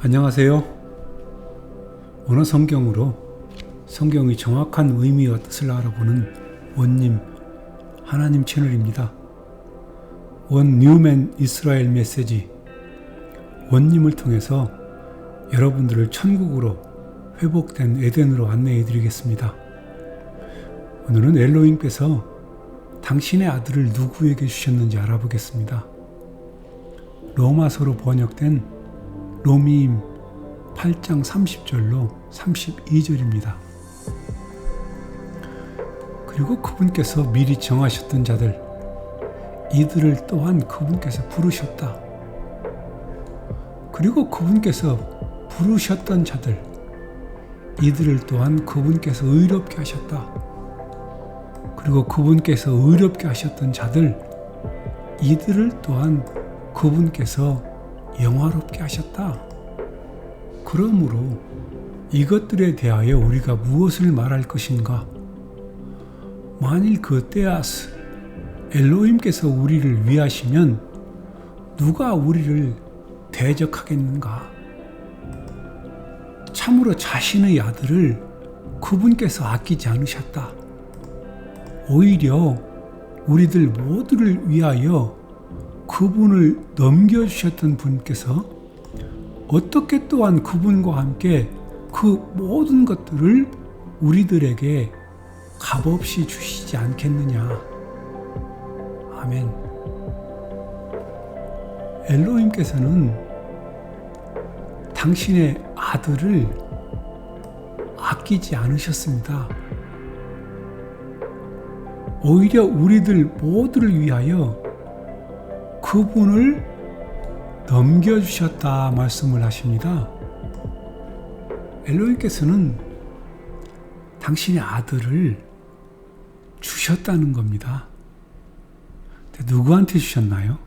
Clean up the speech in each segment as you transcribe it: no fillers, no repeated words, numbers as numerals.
안녕하세요. 언어 성경으로 성경의 정확한 의미와 뜻을 알아보는 원님 하나님 채널입니다. 원 뉴맨 이스라엘 메시지 원님을 통해서 여러분들을 천국으로 회복된 에덴으로 안내해 드리겠습니다. 오늘은 엘로힘께서 당신의 아들을 누구에게 주셨는지 알아보겠습니다. 로마서로 번역된 로미임 8장 30절로 32절입니다. 그리고 그분께서 미리 정하셨던 자들, 이들을 또한 그분께서 부르셨다. 그리고 그분께서 부르셨던 자들, 이들을 또한 그분께서 의롭게 하셨다. 그리고 그분께서 의롭게 하셨던 자들, 이들을 또한 그분께서 영화롭게 하셨다. 그러므로 이것들에 대하여 우리가 무엇을 말할 것인가? 만일 그 때아스 엘로힘께서 우리를 위하시면 누가 우리를 대적하겠는가? 참으로 자신의 아들을 그분께서 아끼지 않으셨다. 오히려 우리들 모두를 위하여 그분을 넘겨주셨던 분께서 어떻게 또한 그분과 함께 그 모든 것들을 우리들에게 값없이 주시지 않겠느냐. 아멘. 엘로힘께서는 당신의 아들을 아끼지 않으셨습니다. 오히려 우리들 모두를 위하여 그분을 넘겨주셨다 말씀을 하십니다. 엘로힘께서는 당신의 아들을 주셨다는 겁니다. 누구한테 주셨나요?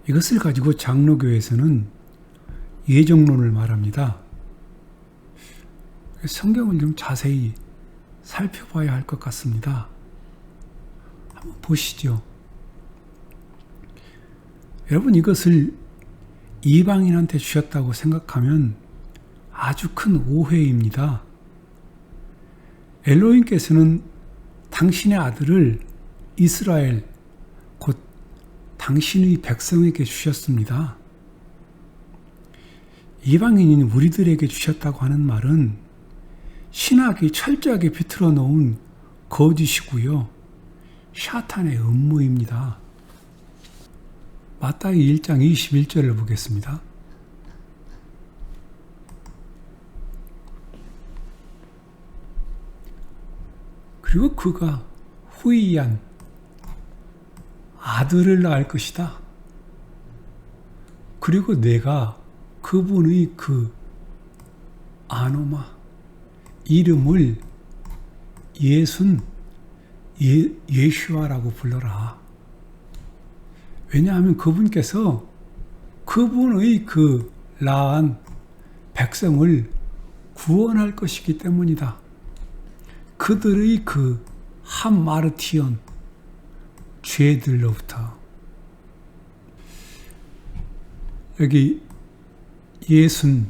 이것을 가지고 장로교에서는 예정론을 말합니다. 성경을 좀 자세히 살펴봐야 할 것 같습니다. 한번 보시죠. 여러분, 이것을 이방인한테 주셨다고 생각하면 아주 큰 오해입니다. 엘로힘께서는 당신의 아들을 이스라엘, 곧 당신의 백성에게 주셨습니다. 이방인인 우리들에게 주셨다고 하는 말은 신학이 철저하게 비틀어 놓은 거짓이고요, 샤탄의 음모입니다. 마따이 1장 21절을 보겠습니다. 그리고 그가 후이한 아들을 낳을 것이다. 그리고 내가 그분의 그 아노마 이름을 예수아라고 불러라. 왜냐하면 그분께서 그분의 그 낳은 백성을 구원할 것이기 때문이다. 그들의 그 함마르티온 죄들로부터. 여기 예순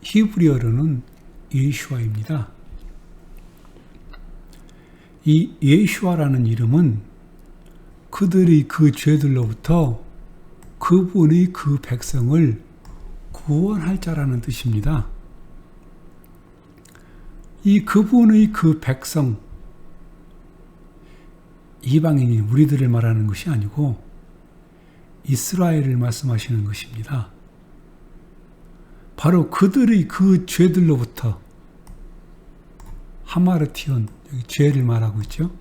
히브리어로는 예슈아입니다. 이 예슈아라는 이름은 그들의 그 죄들로부터 그분의 그 백성을 구원할 자라는 뜻입니다. 이 그분의 그 백성, 이방인이 우리들을 말하는 것이 아니고 이스라엘을 말씀하시는 것입니다. 바로 그들의 그 죄들로부터, 하마르티온, 여기 죄를 말하고 있죠.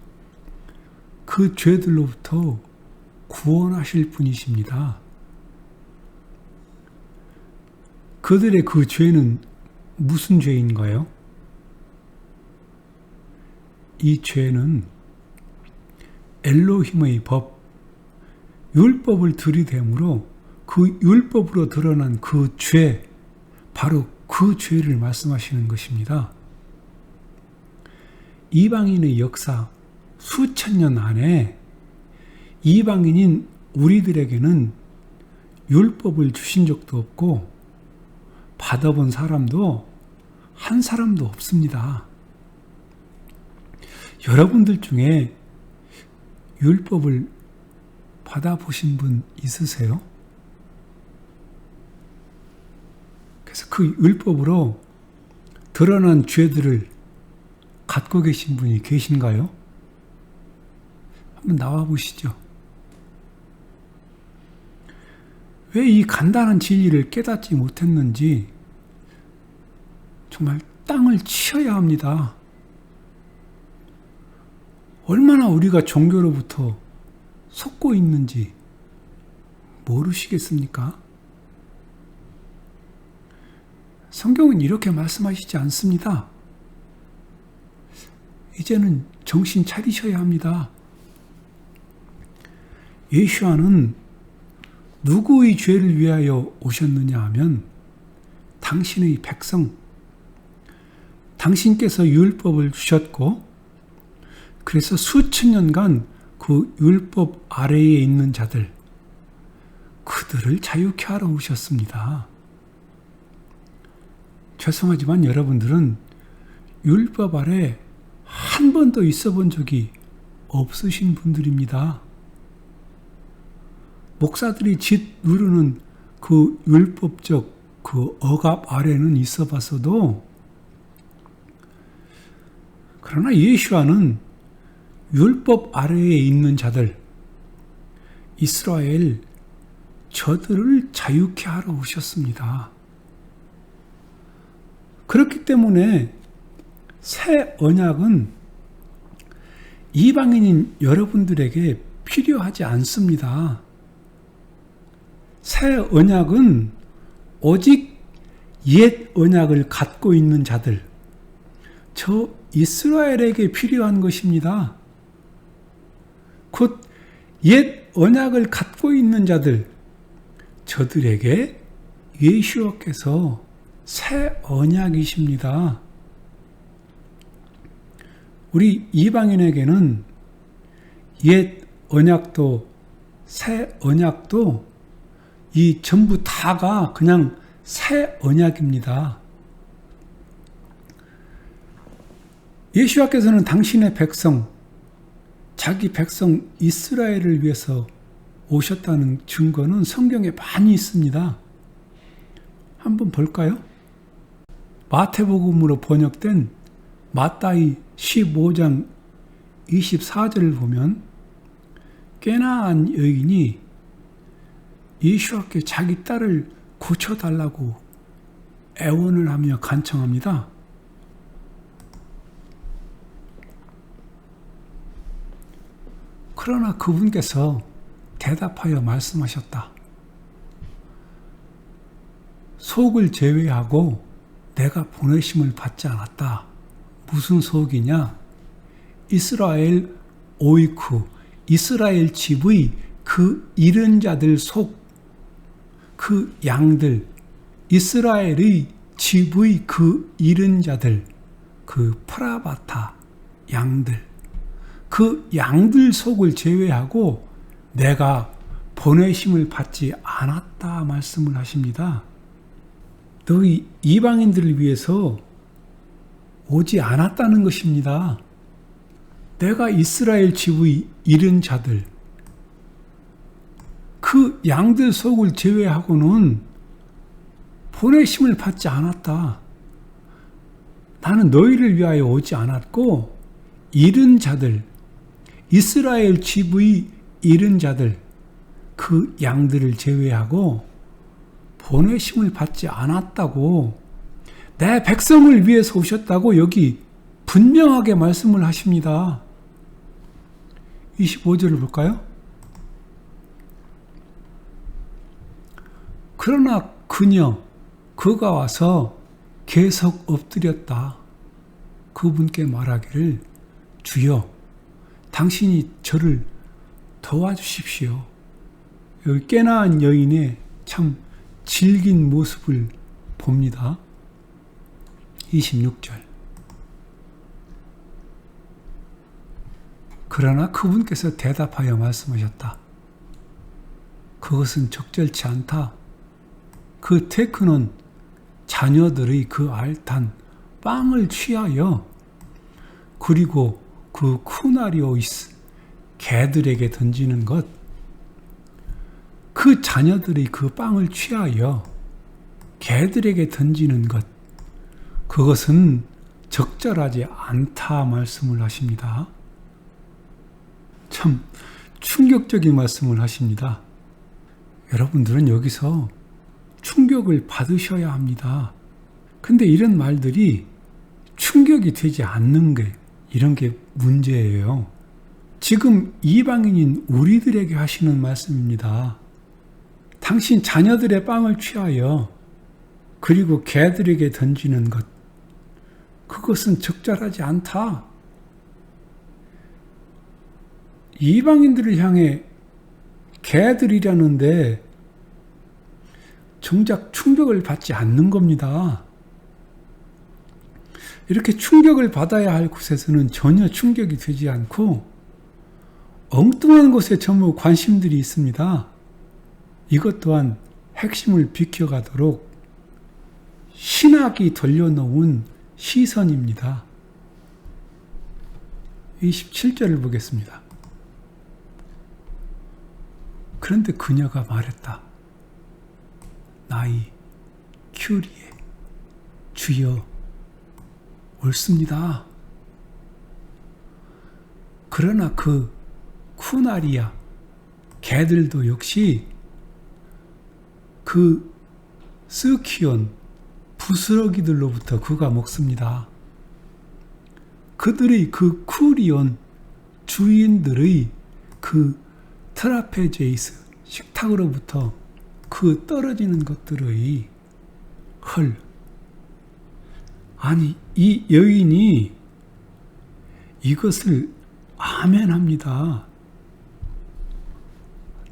그 죄들로부터 구원하실 분이십니다. 그들의 그 죄는 무슨 죄인가요? 이 죄는 엘로힘의 법, 율법을 들이댐으로 그 율법으로 드러난 그 죄, 바로 그 죄를 말씀하시는 것입니다. 이방인의 역사, 수천 년 안에 이방인인 우리들에게는 율법을 주신 적도 없고 받아본 사람도 한 사람도 없습니다. 여러분들 중에 율법을 받아보신 분 있으세요? 그래서 그 율법으로 드러난 죄들을 갖고 계신 분이 계신가요? 한번 나와 보시죠. 왜 이 간단한 진리를 깨닫지 못했는지 정말 땅을 치어야 합니다. 얼마나 우리가 종교로부터 속고 있는지 모르시겠습니까? 성경은 이렇게 말씀하시지 않습니다. 이제는 정신 차리셔야 합니다. 예수와는 누구의 죄를 위하여 오셨느냐 하면 당신의 백성, 당신께서 율법을 주셨고 그래서 수천 년간 그 율법 아래에 있는 자들, 그들을 자유케 하러 오셨습니다. 죄송하지만 여러분들은 율법 아래 한 번도 있어 본 적이 없으신 분들입니다. 목사들이 짓 누르는 그 율법적 그 억압 아래는 있어 봤어도, 그러나 예수와는 율법 아래에 있는 자들, 이스라엘, 저들을 자유케 하러 오셨습니다. 그렇기 때문에 새 언약은 이방인인 여러분들에게 필요하지 않습니다. 새 언약은 오직 옛 언약을 갖고 있는 자들, 저 이스라엘에게 필요한 것입니다. 곧 옛 언약을 갖고 있는 자들, 저들에게 예수께서 새 언약이십니다. 우리 이방인에게는 옛 언약도 새 언약도 이 전부 다가 그냥 새 언약입니다. 예수와께서는 당신의 백성, 자기 백성 이스라엘을 위해서 오셨다는 증거는 성경에 많이 있습니다. 한번 볼까요? 마태복음으로 번역된 마따이 15장 24절을 보면 깨나안 여인이 예수와께 자기 딸을 고쳐달라고 애원을 하며 간청합니다. 그러나 그분께서 대답하여 말씀하셨다. 속을 제외하고 내가 보내심을 받지 않았다. 무슨 속이냐? 이스라엘 오이쿠, 이스라엘 집의 그 잃은 자들 속, 그 양들, 이스라엘의 집의 그 잃은 자들, 그 프라바타 양들, 그 양들 속을 제외하고 내가 보내심을 받지 않았다 말씀을 하십니다. 너희 이방인들을 위해서 오지 않았다는 것입니다. 내가 이스라엘 집의 잃은 자들, 그 양들 속을 제외하고는 보내심을 받지 않았다. 나는 너희를 위하여 오지 않았고 잃은 자들, 이스라엘 집의 잃은 자들, 그 양들을 제외하고 보내심을 받지 않았다고, 내 백성을 위해서 오셨다고 여기 분명하게 말씀을 하십니다. 25절을 볼까요? 그러나 그가 와서 계속 엎드렸다. 그분께 말하기를, 주여, 당신이 저를 도와주십시오. 여기 깨나안 여인의 참 질긴 모습을 봅니다. 26절. 그러나 그분께서 대답하여 말씀하셨다. 그것은 적절치 않다. 그 테크는 자녀들의 그 알탄 빵을 취하여 그리고 그 쿠나리오이스 개들에게 던지는 것, 그 자녀들의 그 빵을 취하여 개들에게 던지는 것, 그것은 적절하지 않다 말씀을 하십니다. 참 충격적인 말씀을 하십니다. 여러분들은 여기서 충격을 받으셔야 합니다. 근데 이런 말들이 충격이 되지 않는 게, 이런 게 문제예요. 지금 이방인인 우리들에게 하시는 말씀입니다. 당신 자녀들의 빵을 취하여 그리고 개들에게 던지는 것, 그것은 적절하지 않다. 이방인들을 향해 개들이라는데 정작 충격을 받지 않는 겁니다. 이렇게 충격을 받아야 할 곳에서는 전혀 충격이 되지 않고 엉뚱한 곳에 전부 관심들이 있습니다. 이것 또한 핵심을 비켜가도록 신학이 돌려놓은 시선입니다. 27절을 보겠습니다. 그런데 그녀가 말했다. 나이 큐리에 주여 옳습니다. 그러나 그 쿠나리아 개들도 역시 그 스키온 부스러기들로부터 그가 먹습니다. 그들의 그 쿠리온 주인들의 그 트라페제이스 식탁으로부터 그 떨어지는 것들의 헐, 아니 이 여인이 이것을 아멘합니다.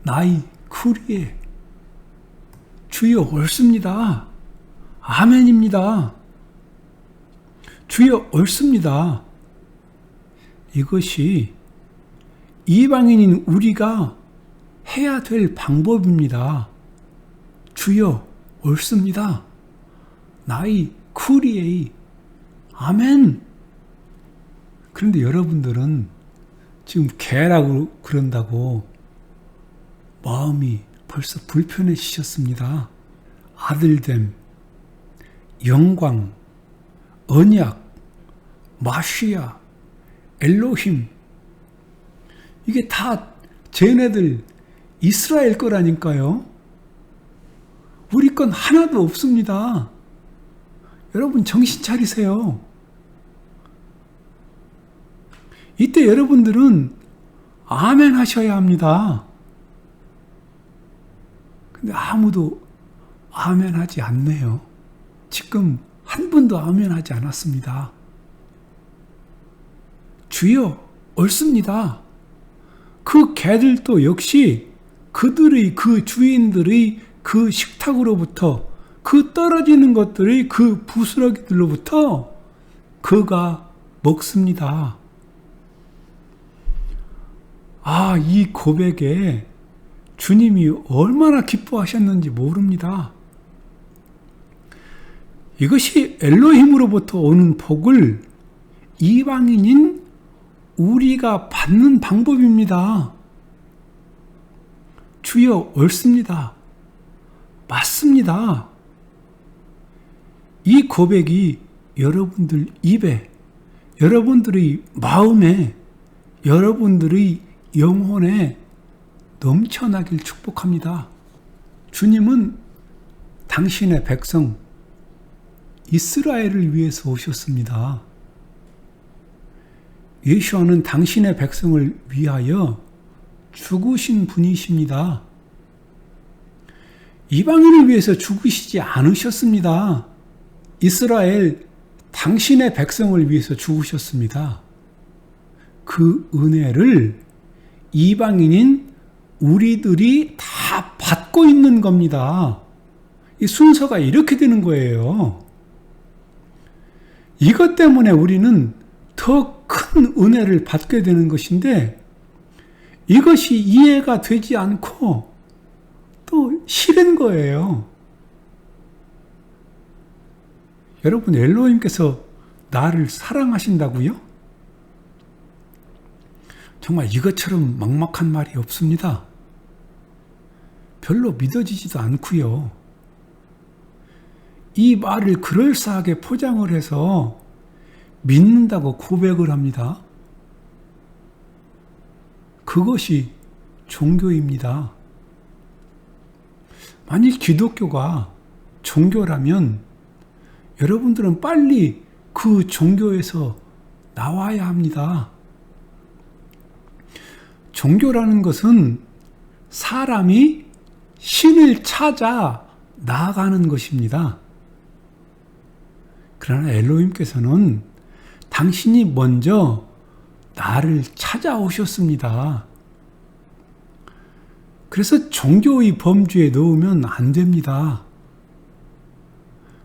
나이 쿠리에 주여 옳습니다. 아멘입니다. 주여 옳습니다. 이것이 이방인인 우리가 해야 될 방법입니다. 주여 옳습니다. 나이 쿠리에이 아멘. 그런데 여러분들은 지금 개라고 그런다고 마음이 벌써 불편해지셨습니다. 아들됨, 영광, 언약, 마시아, 엘로힘, 이게 다 쟤네들 이스라엘 거라니까요. 우리 건 하나도 없습니다. 여러분 정신 차리세요. 이때 여러분들은 아멘 하셔야 합니다. 근데 아무도 아멘 하지 않네요. 지금 한 분도 아멘 하지 않았습니다. 주여 옳습니다. 그 개들도 역시 그들의 그 주인들의 그 식탁으로부터 그 떨어지는 것들의 그 부스러기들로부터 그가 먹습니다. 아, 이 고백에 주님이 얼마나 기뻐하셨는지 모릅니다. 이것이 엘로힘으로부터 오는 복을 이방인인 우리가 받는 방법입니다. 주여 옳습니다. 맞습니다. 이 고백이 여러분들 입에, 여러분들의 마음에, 여러분들의 영혼에 넘쳐나길 축복합니다. 주님은 당신의 백성 이스라엘을 위해서 오셨습니다. 예수와는 당신의 백성을 위하여 죽으신 분이십니다. 이방인을 위해서 죽으시지 않으셨습니다. 이스라엘 당신의 백성을 위해서 죽으셨습니다. 그 은혜를 이방인인 우리들이 다 받고 있는 겁니다. 이 순서가 이렇게 되는 거예요. 이것 때문에 우리는 더 큰 은혜를 받게 되는 것인데 이것이 이해가 되지 않고 또 싫은 거예요. 여러분, 엘로힘께서 나를 사랑하신다고요? 정말 이것처럼 막막한 말이 없습니다. 별로 믿어지지도 않고요. 이 말을 그럴싸하게 포장을 해서 믿는다고 고백을 합니다. 그것이 종교입니다. 만일 기독교가 종교라면 여러분들은 빨리 그 종교에서 나와야 합니다. 종교라는 것은 사람이 신을 찾아 나아가는 것입니다. 그러나 엘로힘께서는 당신이 먼저 나를 찾아오셨습니다. 그래서 종교의 범주에 넣으면 안 됩니다.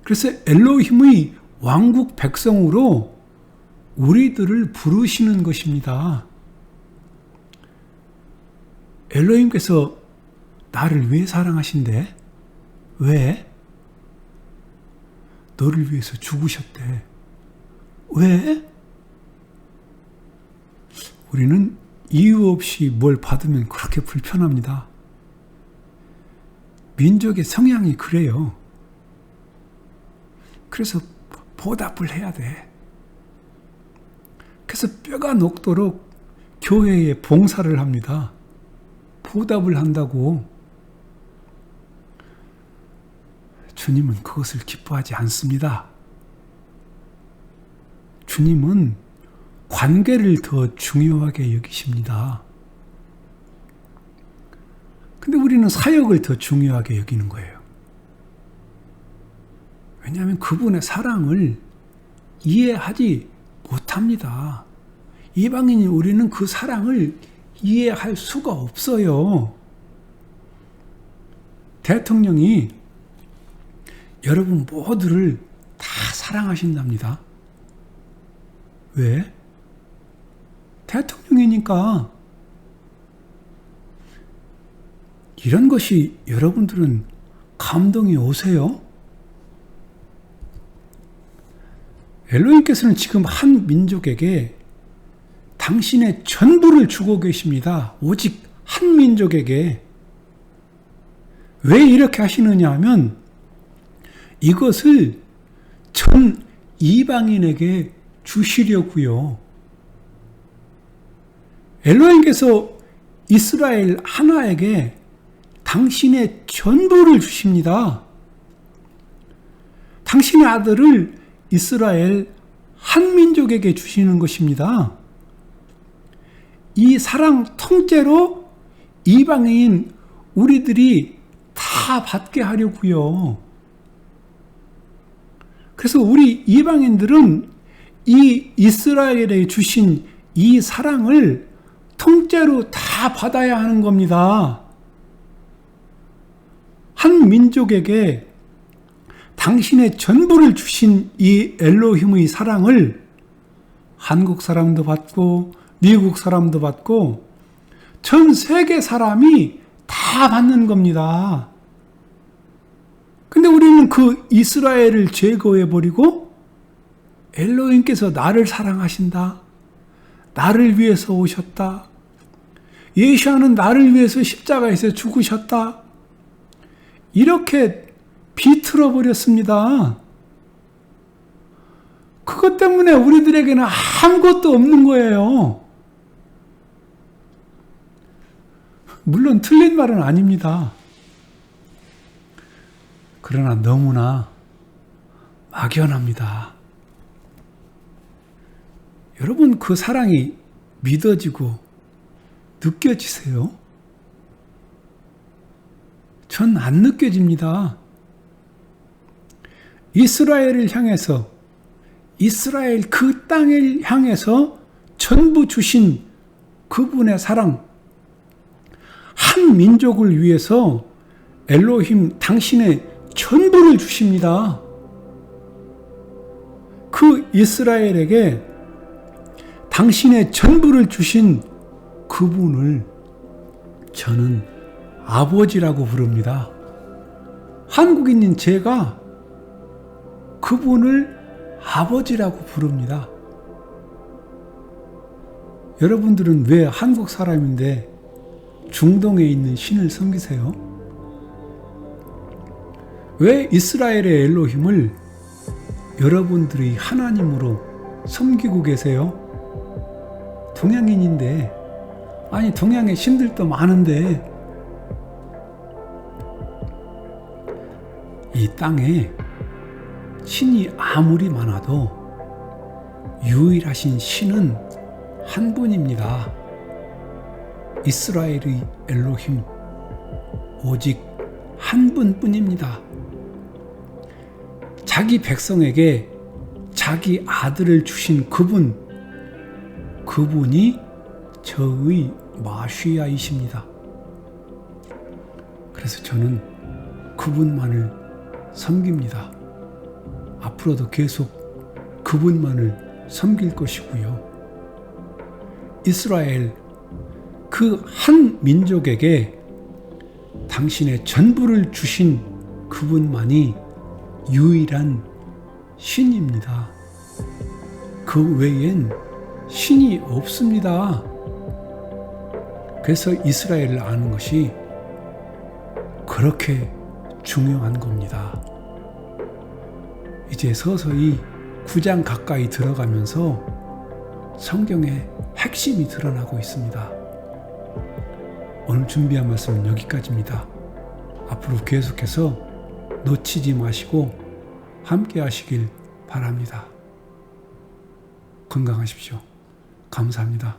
그래서 엘로힘의 왕국 백성으로 우리들을 부르시는 것입니다. 엘로힘께서 나를 왜 사랑하신대? 왜? 너를 위해서 죽으셨대. 왜? 우리는 이유 없이 뭘 받으면 그렇게 불편합니다. 민족의 성향이 그래요. 그래서 보답을 해야 돼. 그래서 뼈가 녹도록 교회에 봉사를 합니다. 보답을 한다고. 주님은 그것을 기뻐하지 않습니다. 주님은 관계를 더 중요하게 여기십니다. 근데 우리는 사역을 더 중요하게 여기는 거예요. 왜냐하면 그분의 사랑을 이해하지 못합니다. 이방인인 우리는 그 사랑을 이해할 수가 없어요. 대통령이 여러분 모두를 다 사랑하신답니다. 왜? 대통령이니까. 이런 것이 여러분들은 감동이 오세요? 엘로힘께서는 지금 한 민족에게 당신의 전부를 주고 계십니다. 오직 한 민족에게. 왜 이렇게 하시느냐 하면 이것을 전 이방인에게 주시려고요. 엘로힘께서 이스라엘 하나에게 당신의 전부를 주십니다. 당신의 아들을 이스라엘 한 민족에게 주시는 것입니다. 이 사랑 통째로 이방인 우리들이 다 받게 하려고요. 그래서 우리 이방인들은 이 이스라엘에 주신 이 사랑을 통째로 다 받아야 하는 겁니다. 한 민족에게 당신의 전부를 주신 이 엘로힘의 사랑을 한국 사람도 받고 미국 사람도 받고 전 세계 사람이 다 받는 겁니다. 근데 우리는 그 이스라엘을 제거해버리고 엘로힘께서 나를 사랑하신다. 나를 위해서 오셨다. 예수는 나를 위해서 십자가에서 죽으셨다. 이렇게 비틀어 버렸습니다. 그것 때문에 우리들에게는 아무것도 없는 거예요. 물론 틀린 말은 아닙니다. 그러나 너무나 막연합니다. 여러분, 그 사랑이 믿어지고 느껴지세요? 전 안 느껴집니다. 이스라엘을 향해서, 이스라엘 그 땅을 향해서 전부 주신 그분의 사랑, 한 민족을 위해서 엘로힘 당신의 전부를 주십니다. 그 이스라엘에게 당신의 전부를 주신 그분을 저는 아버지라고 부릅니다. 한국인인 제가 그분을 아버지라고 부릅니다. 여러분들은 왜 한국 사람인데 중동에 있는 신을 섬기세요? 왜 이스라엘의 엘로힘을 여러분들이 하나님으로 섬기고 계세요? 동양인인데, 아니 동양의 신들도 많은데 이 땅에 신이 아무리 많아도 유일하신 신은 한 분입니다. 이스라엘의 엘로힘, 오직 한 분뿐입니다. 자기 백성에게 자기 아들을 주신 그분이 저의 마시아이십니다. 그래서 저는 그분만을 섬깁니다. 앞으로도 계속 그분만을 섬길 것이고요. 이스라엘 그 한 민족에게 당신의 전부를 주신 그분만이 유일한 신입니다. 그 외엔 신이 없습니다. 그래서 이스라엘을 아는 것이 그렇게 중요한 겁니다. 이제 서서히 9장 가까이 들어가면서 성경의 핵심이 드러나고 있습니다. 오늘 준비한 말씀은 여기까지입니다. 앞으로 계속해서 놓치지 마시고 함께 하시길 바랍니다. 건강하십시오. 감사합니다.